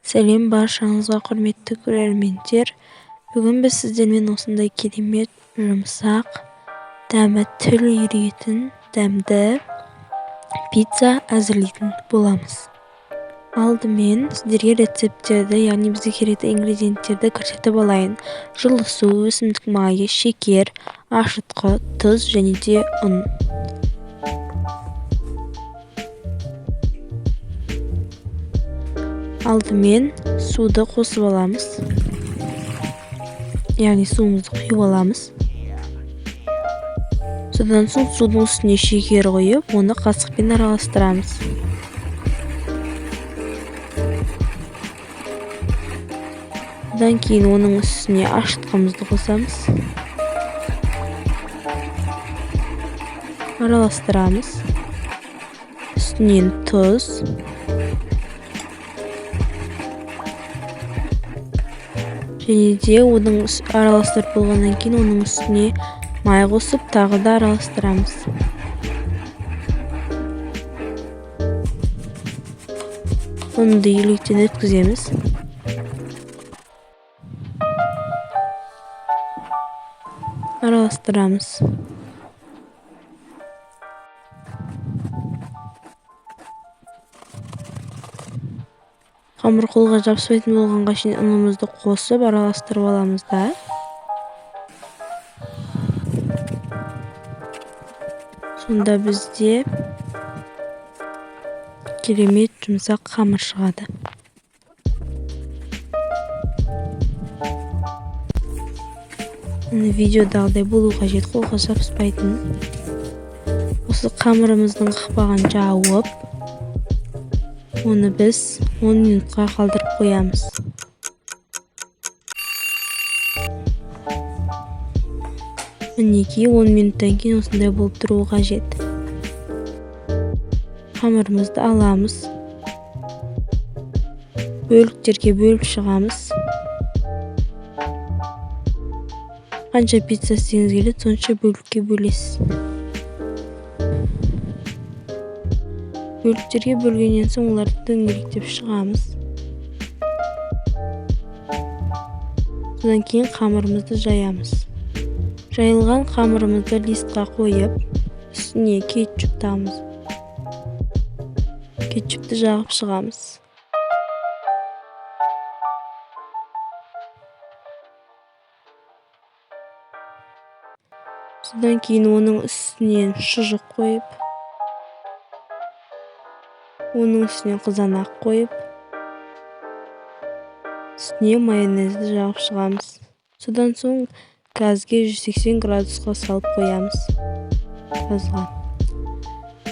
Сәлем баршаңызға, құрметті көрермендер. Бүгін біз сіздермен осындай керемет, жұмсақ, дәмі тіл үйіретін, дәмді пицца әзірлейтін боламыз. Алдымен сіздерге рецепттерді, яғни бізге керекті ингредиенттерді көрсетіп алайын. Жылы су, өсімдік майы, шекер, ашытқы, тұз және де ұн. Алдымен суды қосып аламыз. Яғни суымызды құйып аламыз. Содан соң судың үстіне шекер қойып, оны қасықпен араластырамыз. Одан кейін оның үстіне ашытқымызды қосамыз. Араластырамыз. Үстінен тұз. Және де оның араластырып болғаннан кейін оның үстіне май қосып, тағы да араластырамыз. Оны да електен өткіземіз. Араластырамыз. Қамыр қолға жабыспайтын болғанға шейін ұнымызды қосып араластырып аламыз да. Сонда бізде керемет жұмсақ қамыр шығады. Видеодағыдай болу қажет, қолға жабыспайтын. Осы қамырымыздың қақпағын жауып, оны біз 10 минутқа қалдырып қоямыз. Мінекей 10 минуттан кейін осындай болып тұруы қажет. Қамырымызды аламыз. Бөліктерге бөліп шығамыз. Қанша пицца істеңіз келеді, сонша бөлікке бөлесіз. Бөліктерге бөлгеннен соң оларды дөңгелектеп шығамыз. Содан кейін қамырымызды жаямыз. Жайылған қамырымызды листқа қойып, үстіне кетчуп тағамыз. Кетчупты жағып шығамыз. Содан кейін оның үстінен шұжық қойып, оның үстіне қызанақ қойып, үстіне майонезді жағып шығамыз. Содан соң газге 180 градусқа салып қоямыз. Газға.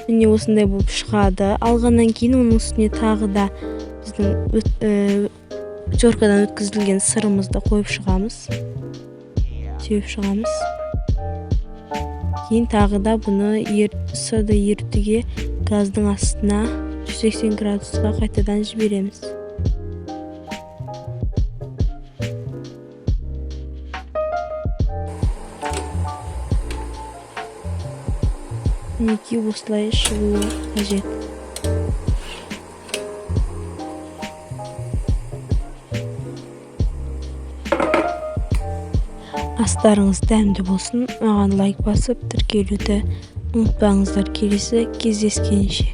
Міне осындай болып шығады. Алғаннан кейін оның үстіне тағы да біздің теркадан өткізілген сырымызды қойып шығамыз. Сеуіп шығамыз. Кейін тағы да бұны сырды ерітуге газдың астына 180 градусқа қайтадан жібереміз. Мінекей осылай шығуы қажет. Астарыңыз дәмді болсын. Маған лайк басып, тіркелуді ұмытпаңыздар. Келесі кездескенше.